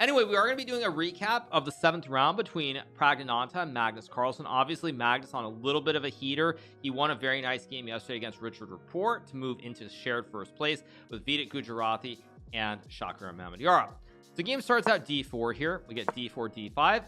Anyway, we are going to be doing a recap of the 7th round between Praggnanandhaa and Magnus Carlsen. Obviously, Magnus on a little bit of a heater. He won a very nice game yesterday against Richard Rapport to move into shared first place with Vidit Gujarati and Shakira Mamedyara. The game starts out d4 here. We get d4, d5.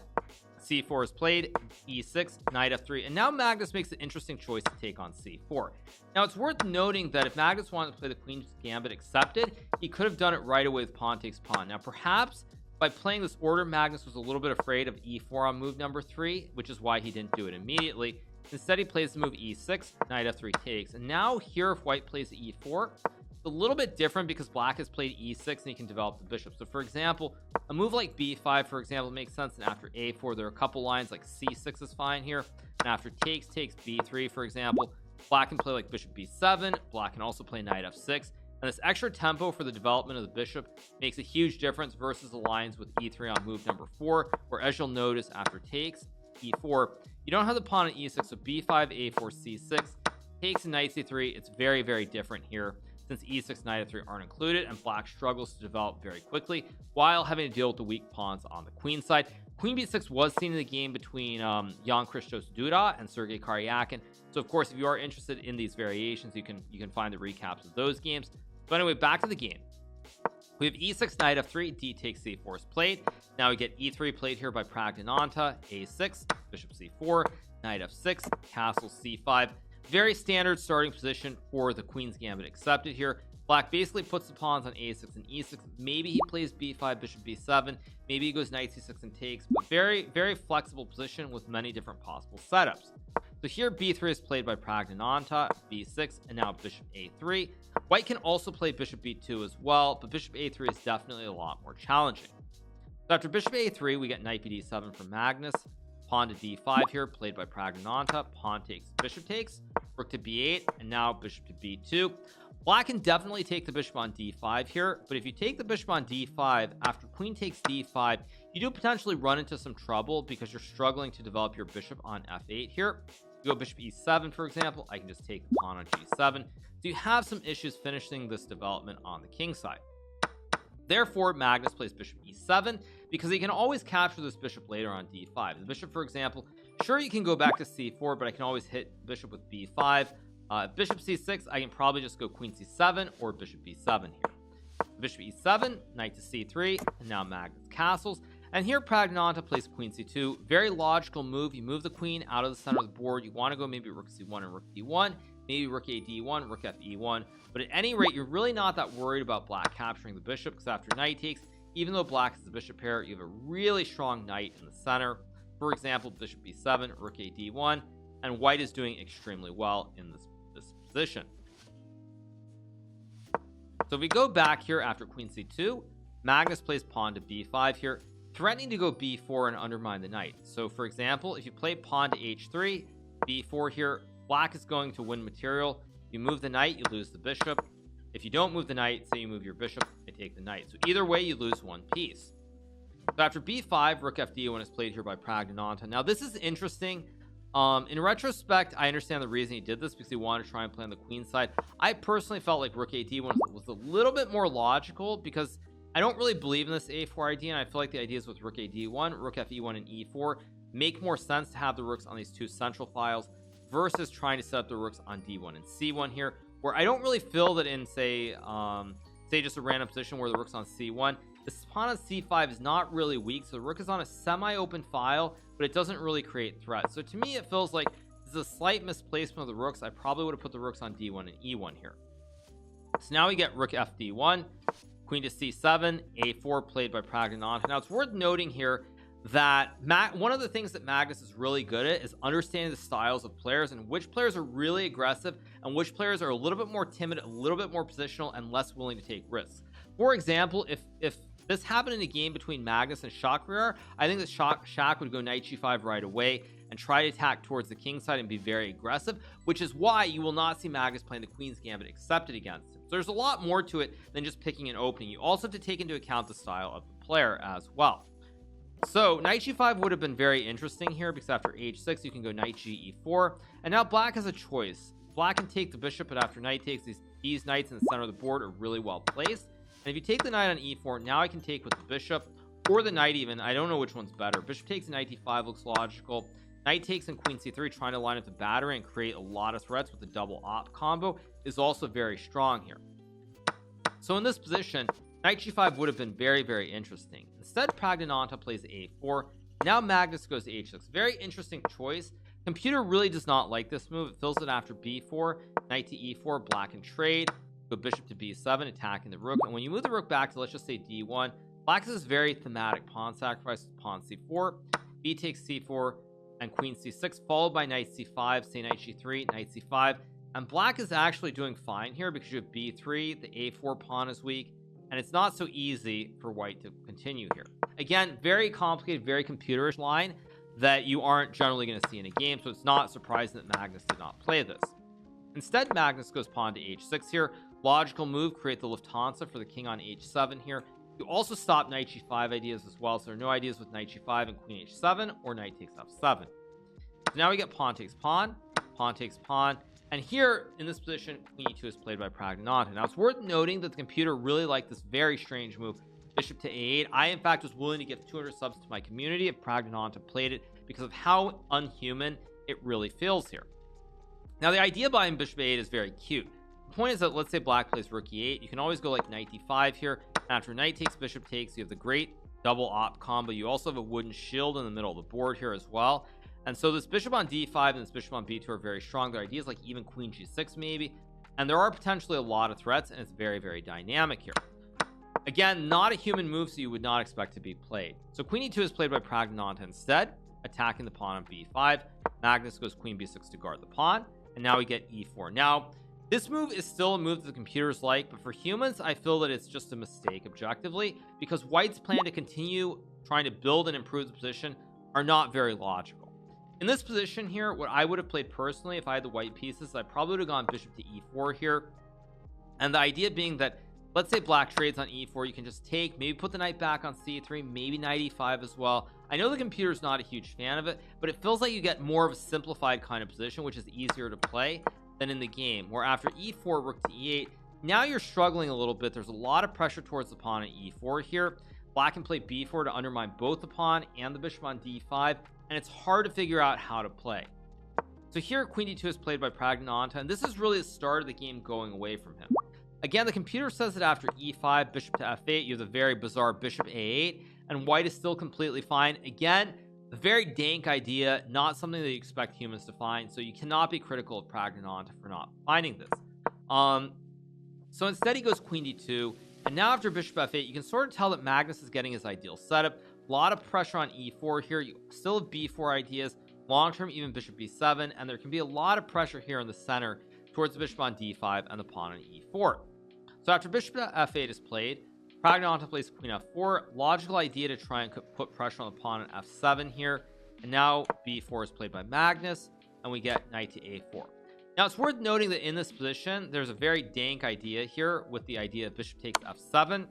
c4 is played, e6, knight f3, and now Magnus makes an interesting choice to take on c4. Now it's worth noting that if Magnus wanted to play the Queen's Gambit accepted, he could have done it right away with pawn takes pawn. Now perhaps by playing this order, Magnus was a little bit afraid of e4 on move number 3, which is why he didn't do it immediately. Instead, he plays the move e6, knight f3 takes, and now here if white plays e4, it's a little bit different because black has played e6 and he can develop the bishop. So for example, a move like b5 for example makes sense, and after a4 there are a couple lines like c6 is fine here, and after takes b3 for example, black can play like bishop b7. Black can also play knight f6, and this extra tempo for the development of the bishop makes a huge difference versus the lines with e3 on move number 4, where as you'll notice after takes e4 you don't have the pawn on e6, so b5 a4 c6 takes and knight c3. It's very different here since e6 knight f3 aren't included, and black struggles to develop very quickly while having to deal with the weak pawns on the queen side. Queen b6 was seen in the game between Jan Christos Duda and Sergei Karyakin, so of course if you are interested in these variations you can find the recaps of those games. But anyway, back to the game. We have e6 knight f3, d takes c4 is played. Now we get e3 played here by Praggnanandhaa, a6, bishop c4, knight f6, castle c5. Very standard starting position for the Queen's Gambit accepted here. Black basically puts the pawns on a6 and e6. Maybe he plays b5, bishop b7. Maybe he goes knight c6 and takes, but very flexible position with many different possible setups. So here b3 is played by Praggnanandhaa, b6, and now bishop a3. White can also play bishop b2 as well, but bishop a3 is definitely a lot more challenging. So after bishop a3 we get knight bd7 from Magnus, pawn to d5 here played by Praggnanandhaa, pawn takes, bishop takes, rook to b8, and now bishop to b2. Black can definitely take the bishop on d5 here, but if you take the bishop on d5 after queen takes d5, you do potentially run into some trouble because you're struggling to develop your bishop on f8 here. You go bishop e7 for example, I can just take the pawn on g7, so you have some issues finishing this development on the king side. Therefore Magnus plays bishop e7 because he can always capture this bishop later on d5. The bishop for example, sure you can go back to c4, but I can always hit bishop with b5. Bishop c6, I can probably just go queen c7 or bishop b7 here. Bishop e7, knight to c3, and now Magnus castles. And here Praggnanandhaa plays queen c2. Very logical move. You move the queen out of the center of the board. You want to go maybe rook c1 and rook d1, maybe rook a d1, rook f e1. But at any rate, you're really not that worried about black capturing the bishop, because after knight takes, even though black is the bishop pair, you have a really strong knight in the center. For example, bishop b7, rook a d1, and white is doing extremely well in this position. So if we go back here after queen c2, Magnus plays pawn to b5 here, threatening to go b4 and undermine the knight. So for example, if you play pawn to h3, b4 here, black is going to win material. You move the knight, you lose the bishop. If you don't move the knight, say you move your bishop, I take the knight. So either way you lose one piece. So after b5, rook fd1 is played here by Praggnanandhaa. Now this is interesting. In retrospect, I understand the reason he did this because he wanted to try and play on the queen side. I personally felt like rook a1 was a little bit more logical because I don't really believe in this a4 idea, and I feel like the ideas with rook ad1, rook fe1, and e4 make more sense to have the rooks on these two central files versus trying to set up the rooks on d1 and c1 here, where I don't really feel that in say just a random position where the rook's on c1, the pawn on c5 is not really weak, so the rook is on a semi-open file, but it doesn't really create threats. So to me it feels like this is a slight misplacement of the rooks. I probably would have put the rooks on d1 and e1 here. So now we get rook fd1, queen to c7, a4 played by Praggnanandhaa. Now it's worth noting here that one of the things that Magnus is really good at is understanding the styles of players and which players are really aggressive and which players are a little bit more timid, a little bit more positional, and less willing to take risks. For example, if this happened in a game between Magnus and Shakira, I think that Shak would go knight g5 right away and try to attack towards the king side and be very aggressive, which is why you will not see Magnus playing the Queen's Gambit accepted against him. So there's a lot more to it than just picking an opening. You also have to take into account the style of the player as well. So knight g5 would have been very interesting here because after h6 you can go knight g e4, and now black has a choice. Black can take the bishop, but after knight takes, these knights in the center of the board are really well placed. And if you take the knight on e4, now I can take with the bishop, or the knight even. I don't know which one's better. Bishop takes and knight d5 looks logical. Knight takes and queen c3, trying to line up the battery and create a lot of threats with the double op combo, is also very strong here. So in this position, knight g5 would have been very, very interesting. Instead, Praggnanandhaa plays a4. Now Magnus goes to h6. Very interesting choice. Computer really does not like this move. It fills it after b4, knight to e4, black and trade, go bishop to b7, attacking the rook. And when you move the rook back to, let's just say d1, black has this very thematic pawn sacrifice with pawn c4, b takes c4, and queen c6, followed by knight c5, say knight g3, knight c5. And black is actually doing fine here because you have b3, the a4 pawn is weak, and it's not so easy for white to continue here. Again, very complicated, very computerish line that you aren't generally going to see in a game, so it's not surprising that Magnus did not play this. Instead, Magnus goes pawn to h6 here. Logical move, create the Lufthansa for the king on h7 here. You also stop knight g5 ideas as well, so there are no ideas with knight g5 and queen h7 or knight takes f7. So now we get pawn takes pawn, pawn takes pawn, and here in this position, queen e2 is played by Praggnanandhaa. Now it's worth noting that the computer really liked this very strange move, bishop to a8. I in fact was willing to give 200 subs to my community if Praggnanandhaa played it because of how unhuman it really feels here. Now the idea behind bishop a8 is very cute. The point is that, let's say black plays rook e8, you can always go like knight d5 here. After knight takes, bishop takes, you have the great double op combo. You also have a wooden shield in the middle of the board here as well. And so this bishop on d5 and this bishop on b2 are very strong. Their ideas like even queen g6 maybe, and there are potentially a lot of threats, and it's very, very dynamic here. Again, not a human move, so you would not expect to be played. So queen e2 is played by Praggnanandhaa instead, attacking the pawn on b5. Magnus goes queen b6 to guard the pawn, and now we get e4. Now this move is still a move that the computers like, but for humans I feel that it's just a mistake objectively, because white's plan to continue trying to build and improve the position are not very logical. In this position here, what I would have played personally if I had the white pieces, I probably would have gone bishop to e4 here, and the idea being that, let's say black trades on e4, you can just take, maybe put the knight back on c3, maybe knight e5 as well. I know the computer's not a huge fan of it, but it feels like you get more of a simplified kind of position, which is easier to play than in the game, where after e4, rook to e8, now you're struggling a little bit. There's a lot of pressure towards the pawn at e4 here. Black can play b4 to undermine both the pawn and the bishop on d5, and it's hard to figure out how to play. So here queen d2 is played by Praggnanandhaa, and this is really the start of the game going away from him. Again, the computer says that after e5, bishop to f8, you have the very bizarre bishop a8, and white is still completely fine. Again, a very dank idea, not something that you expect humans to find, so you cannot be critical of Praggnanandhaa for not finding this. So instead he goes queen d2, and now after bishop f8, you can sort of tell that Magnus is getting his ideal setup. A lot of pressure on e4 here. You still have b4 ideas, long term even bishop b7, and there can be a lot of pressure here in the center towards the bishop on d5 and the pawn on e4. So after bishop f8 is played, Praggnanandhaa plays queen f4. Logical idea to try and put pressure on the pawn on f7 here. And now b4 is played by Magnus, and we get knight to a4. Now it's worth noting that in this position, there's a very dank idea here with the idea of bishop takes f7,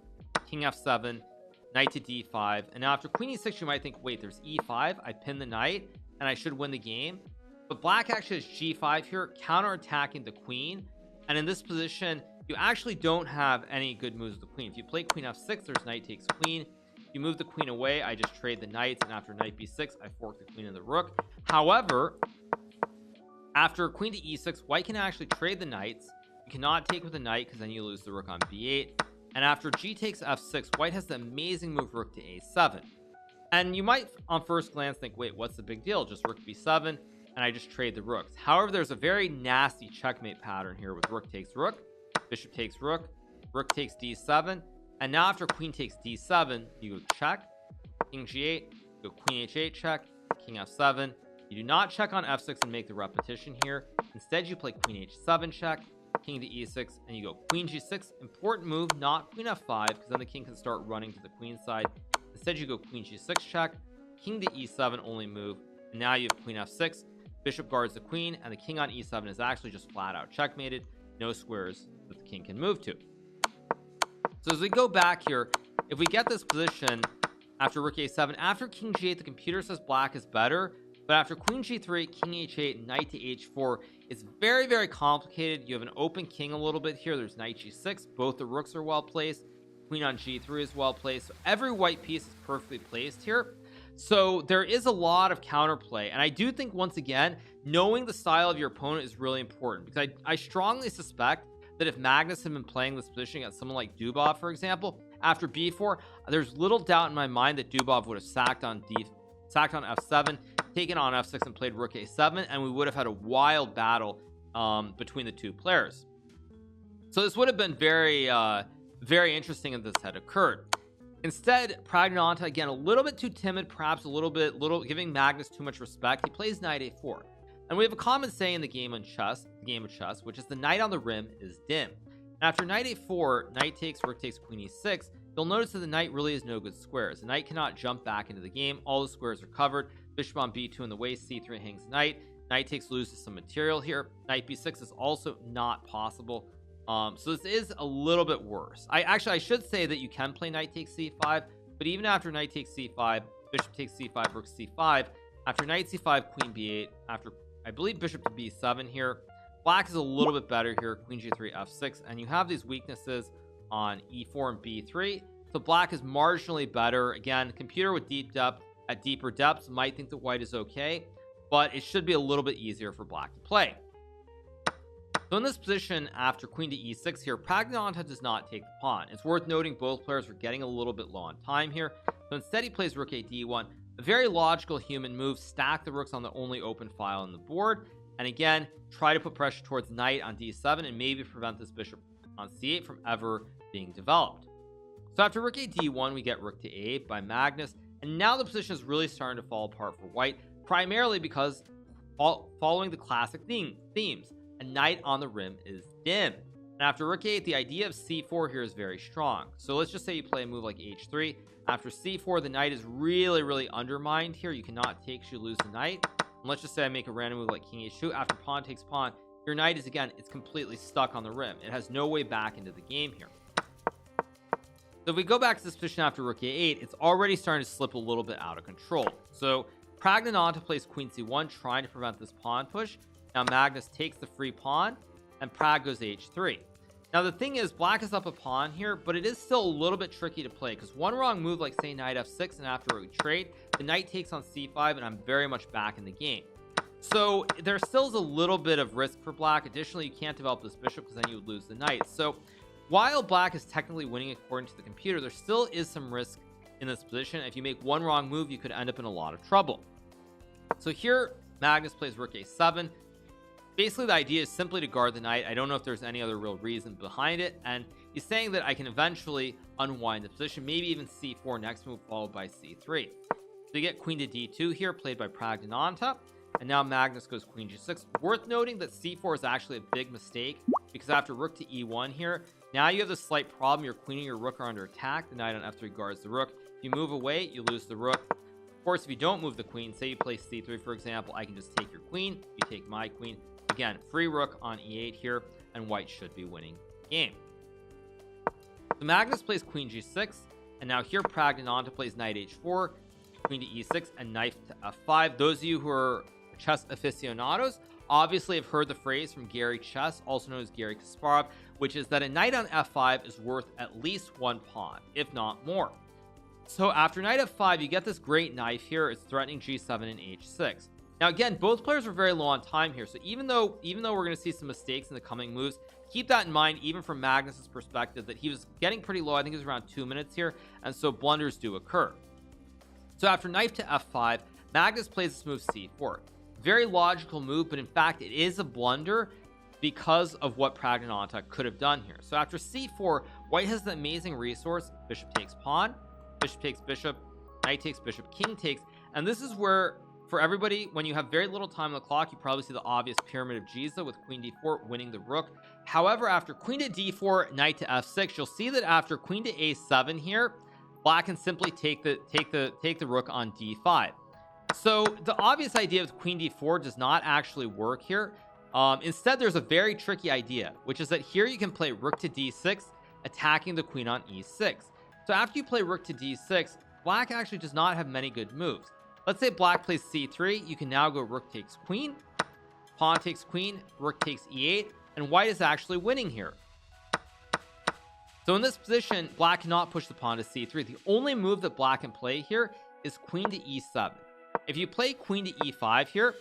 king f7, knight to d5. And now after queen e6, you might think, wait, there's e5. I pin the knight, and I should win the game. But black actually has g5 here, counterattacking the queen. And in this position, you actually don't have any good moves with the queen. If you play queen f6, there's knight takes queen. If you move the queen away, I just trade the knights, and after knight b6, I fork the queen and the rook. However, after queen to e6, white can actually trade the knights. You cannot take with the knight because then you lose the rook on b8. And after g takes f6, white has the amazing move rook to a7. And you might on first glance think, wait, what's the big deal? Just rook b7, and I just trade the rooks. However, there's a very nasty checkmate pattern here with rook takes rook, bishop takes rook, rook takes d7, and now after queen takes d7, you go check, king g8, go queen h8 check, king f7. You do not check on f6 and make the repetition here. Instead, you play queen h7 check, king to e6, and you go queen g6. Important move, not queen f5, because then the king can start running to the queen side. Instead, you go queen g6 check, king to e7 only move, and now you have queen f6. Bishop guards the queen, and the king on e7 is actually just flat out checkmated. No squares that the king can move to. So as we go back here, if we get this position after rook a7, after king g8, the computer says black is better, but after queen g3, king h8, knight to h4, it's very, very complicated. You have an open king a little bit here. There's knight g6. Both the rooks are well placed. Queen on g3 is well placed. So every white piece is perfectly placed here. So there is a lot of counterplay, and I do think, once again, knowing the style of your opponent is really important, because I strongly suspect that if Magnus had been playing this position against someone like Dubov, for example, after b4, there's little doubt in my mind that Dubov would have sacked on f7, taken on f6, and played rook a7, and we would have had a wild battle between the two players. So this would have been very very interesting if this had occurred. Instead, Praggnanandhaa, again, a little bit too timid, perhaps giving Magnus too much respect. He plays knight a4, and we have a common saying in the game of chess, which is the knight on the rim is dim. And after knight a4, knight takes, rook takes, queen e6, you'll notice that the knight really is no good squares. The knight cannot jump back into the game. All the squares are covered. Bishop on b2 in the way, c3 hangs knight. Knight takes loses some material here. Knight b6 is also not possible. So this is a little bit worse. I should say that you can play knight takes c5, but even after knight takes c5, bishop takes c5, rook c5, after knight c5, queen b8, after, I believe, bishop to b7 here, black is a little bit better here, queen g3, f6, and you have these weaknesses on e4 and b3. So black is marginally better. Again, computer with deeper depths might think that white is okay, but it should be a little bit easier for black to play. So in this position, after queen to e6 here, Praggnanandhaa does not take the pawn. It's worth noting both players are getting a little bit low on time here. So instead he plays rook a d1, a very logical human move. Stack the rooks on the only open file on the board, and again, try to put pressure towards knight on d7 and maybe prevent this bishop on c8 from ever being developed. So after rook a d1, we get rook to a8 by Magnus, and now the position is really starting to fall apart for white, primarily because following the classic themes. A knight on the rim is dim, and after rook a8, the idea of c4 here is very strong. So let's just say you play a move like h3. After c4, the knight is really undermined here. You cannot take, you lose the knight. And let's just say I make a random move like king h2. After pawn takes pawn, your knight is, again, it's completely stuck on the rim. It has no way back into the game here. So if we go back to this position after rook a8, it's already starting to slip a little bit out of control. So Praggnanandhaa plays queen c1, trying to prevent this pawn push. Now Magnus takes the free pawn, and Pragg goes h3. Now the thing is, black is up a pawn here, but it is still a little bit tricky to play, because one wrong move, like say knight f6, and after a retreat, the knight takes on c5, and I'm very much back in the game. So there still is a little bit of risk for black. Additionally, you can't develop this bishop, because then you would lose the knight. So while black is technically winning according to the computer, there still is some risk in this position. If you make one wrong move, you could end up in a lot of trouble. So here Magnus plays rook a7. Basically, the idea is simply to guard the knight. I don't know if there's any other real reason behind it, and he's saying that I can eventually unwind the position, maybe even c4 next move, followed by c3. So you get queen to d2 here, played by Praggnanandhaa, and now Magnus goes queen g6. Worth noting that c4 is actually a big mistake, because after rook to e1 here, now you have this slight problem. Your queen and your rook are under attack. The knight on f3 guards the rook. If you move away, you lose the rook. Of course, if you don't move the queen, say you play c3, for example, I can just take your queen, you take my queen. Again, free rook on e8 here, and white should be winning the game. So Magnus plays queen g6, and now here Praggnanandhaa plays knight h4, queen to e6, and knight to f5. Those of you who are chess aficionados obviously have heard the phrase from Gary Chess, also known as Gary Kasparov, which is that a knight on f5 is worth at least one pawn, if not more. So after knight f5, you get this great knife here. It's threatening g7 and h6. Now again, both players were very low on time here, so even though we're going to see some mistakes in the coming moves, keep that in mind, even from Magnus's perspective, that he was getting pretty low. I think it was around 2 minutes here, and so blunders do occur. So after knight to f5, Magnus plays this move c4. Very logical move, but in fact it is a blunder because of what Praggnanandhaa could have done here. So after c4, white has the amazing resource, bishop takes pawn, bishop takes bishop, knight takes bishop, king takes, and this is where, for everybody, when you have very little time on the clock, you probably see the obvious pyramid of Giza with queen d4 winning the rook. However, after queen to d4, knight to f6, you'll see that after queen to a7 here, black can simply take the rook on d5. So the obvious idea of queen d4 does not actually work here. Instead, there's a very tricky idea, which is that here you can play rook to d6, attacking the queen on e6. So after you play rook to d6, black actually does not have many good moves. Let's say black plays c3, you can now go rook takes queen, pawn takes queen, rook takes e8, and white is actually winning here. So in this position, black cannot push the pawn to c3. The only move that black can play here is queen to e7. If you play queen to e5 here,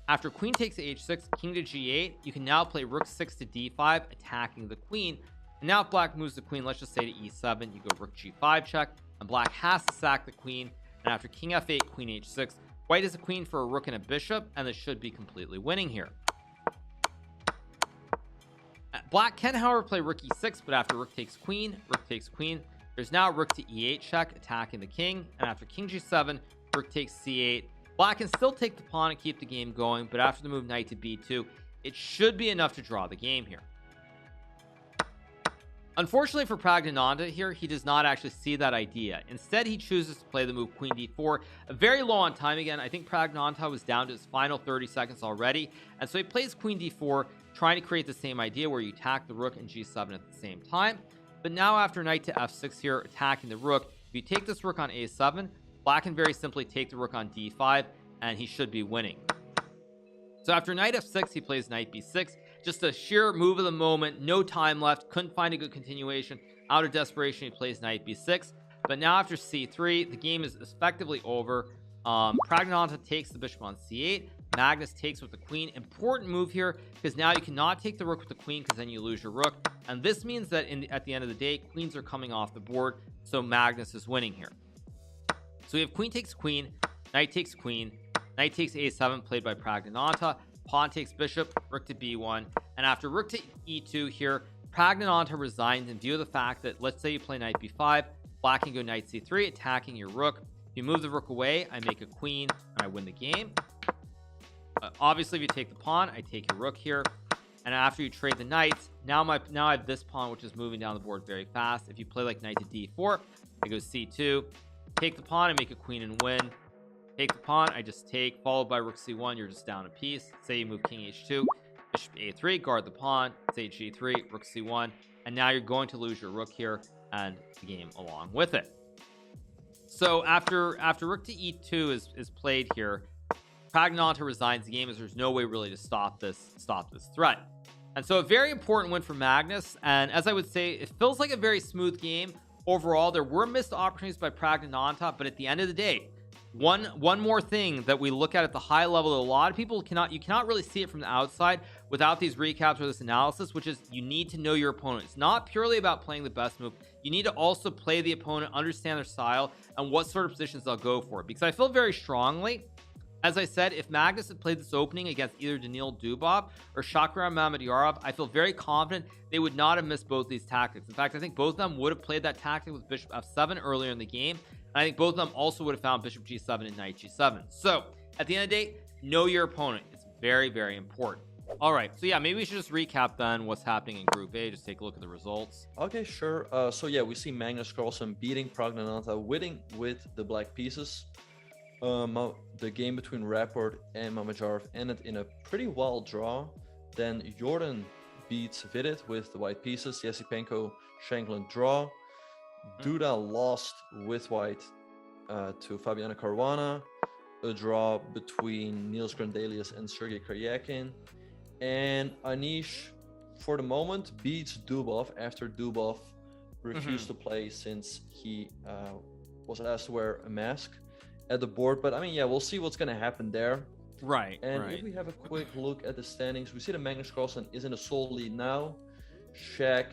after queen takes h6, king to g8, you can now play rook 6 to d5, attacking the queen. And now if black moves the queen, let's just say to e7, you go rook g5 check, and black has to sack the queen. And after king f8, queen h6, white is a queen for a rook and a bishop, and this should be completely winning here. Black can, however, play rook e6, but after rook takes queen, there's now rook to e8 check, attacking the king. And after king g7, rook takes c8. Black can still take the pawn and keep the game going, but after the move knight to b2, it should be enough to draw the game here. Unfortunately for Praggnanandhaa here, he does not actually see that idea. Instead, he chooses to play the move queen d4, very low on time again. I think Praggnanandhaa was down to his final 30 seconds already, and so he plays queen d4, trying to create the same idea where you attack the rook and g7 at the same time. But now after knight to f6 here, attacking the rook, if you take this rook on a7, black can very simply take the rook on d5, and he should be winning. So after knight f6, he plays knight b6, just a sheer move of the moment, no time left, couldn't find a good continuation. Out of desperation, he plays knight b6. But now after c3, the game is effectively over. Praggnanandhaa takes the bishop on c8. Magnus takes with the queen. Important move here, because now you cannot take the rook with the queen, because then you lose your rook. And this means that at the end of the day, queens are coming off the board, so Magnus is winning here. So we have queen takes queen, knight takes queen, knight takes a7 played by Praggnanandhaa, pawn takes bishop, rook to b1, and after rook to e2 here, Praggnanandhaa resigns in view of the fact that, let's say you play knight b5, black can go knight c3, attacking your rook. If you move the rook away, I make a queen and I win the game. Obviously, if you take the pawn, I take your rook here, and after you trade the knights, now I have this pawn which is moving down the board very fast. If you play like knight to d4, I go c2, take the pawn, I make a queen and win. Take the pawn, I just take, followed by rook c1, you're just down a piece. Say you move king h2, bishop a3, guard the pawn, say g3, rook c1, and now you're going to lose your rook here and the game along with it. So after rook to e2 is played here, Praggnanandhaa resigns the game, as there's no way really to stop this threat. And so a very important win for Magnus, and as I would say, it feels like a very smooth game overall. There were missed opportunities by Praggnanandhaa, but at the end of the day, one more thing that we look at the high level that a lot of people you cannot really see it from the outside without these recaps or this analysis, which is you need to know your opponent. It's not purely about playing the best move. You need to also play the opponent, understand their style, and what sort of positions they'll go for. Because I feel very strongly, as I said, if Magnus had played this opening against either Daniil Dubov or Shakhriar Mamedyarov, I feel very confident they would not have missed both these tactics. In fact, I think both of them would have played that tactic with bishop f7 earlier in the game. And I think both of them also would have found bishop g7 and knight g7. So at the end of the day, know your opponent. It's very, very important. All right, so yeah, maybe we should just recap then what's happening in Group A. Just take a look at the results. Okay, sure. So yeah, we see Magnus Carlsen beating Praggnanandhaa, winning with the black pieces. The game between Rapport and Mamedyarov ended in a pretty wild draw. Then Jordan beats Vidit with the white pieces. Yasipenko, Shankland draw. Duda lost with white to Fabiano Caruana. A draw between Niels Grandelius and Sergei Karyakin. And Anish, for the moment, beats Dubov after Dubov refused to play since he was asked to wear a mask at the board. But I mean, yeah, we'll see what's going to happen there. Right. And if we have a quick look at the standings, we see that Magnus Carlsen is in a sole lead now. Shaq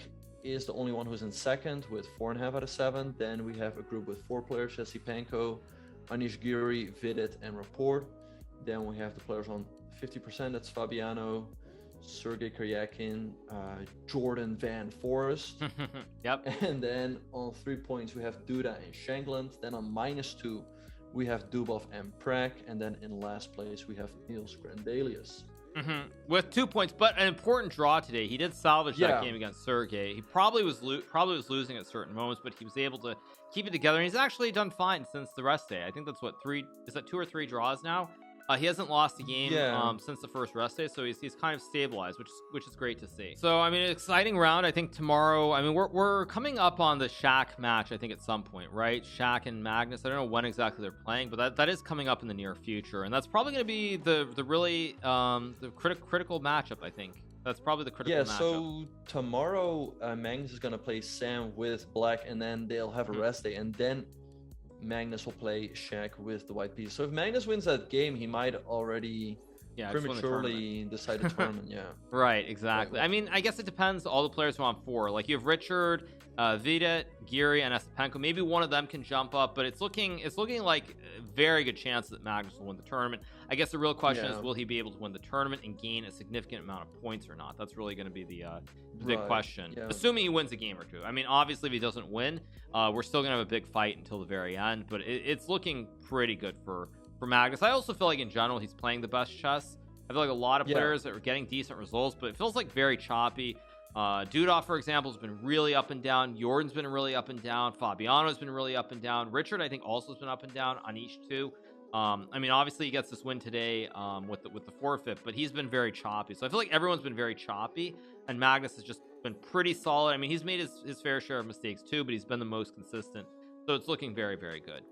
is the only one who's in second with 4.5 out of 7. Then we have a group with 4 players: Yasipenko, Anish Giri, Vidit, and Rapport. Then we have the players on 50%. That's Fabiano, Sergei Karyakin, Jordan Van Forest. Yep. And then on 3 points, we have Duda and Shankland. Then on -2, we have Dubov and Prag. And then in last place, we have Niels Grandelius. With 2 points, but an important draw today. He did salvage that game against Sergey. He probably was losing at certain moments, but he was able to keep it together. And he's actually done fine since the rest day. I think that's what 2 or 3 draws now. He hasn't lost a game since the first rest day, so he's kind of stabilized, which is great to see. So I mean, an exciting round. I think tomorrow. I mean, we're coming up on the Shaq match. I think at some point, right? Shaq and Magnus. I don't know when exactly they're playing, but that is coming up in the near future, and that's probably going to be the really the critical matchup, I think. That's probably the critical Yeah, matchup. so tomorrow Magnus is gonna play Sam with Black, and then they'll have a rest day, and then Magnus will play Shaq with the white piece. So if Magnus wins that game, he might already prematurely decide the tournament. Yeah, right, exactly. Right. I mean, I guess it depends. All the players who are on 4, like you have Richard, Vida, Giri, and Estepenko. Maybe one of them can jump up, but it's looking like a very good chance that Magnus will win the tournament. I guess the real question is, will he be able to win the tournament and gain a significant amount of points or not? That's really going to be the big question. Yeah. Assuming he wins a game or 2. I mean, obviously, if he doesn't win, we're still going to have a big fight until the very end. But it's looking pretty good for Magnus. I also feel like in general he's playing the best chess. I feel like a lot of players are getting decent results, but it feels like very choppy. Dudov, for example, has been really up and down. Jordan's been really up and down. Fabiano's been really up and down. Richard, I think, also has been up and down on each 2. I mean, obviously he gets this win today with the forfeit, but he's been very choppy. So I feel like everyone's been very choppy, and Magnus has just been pretty solid. I mean, he's made his fair share of mistakes too, but he's been the most consistent. So it's looking very, very good.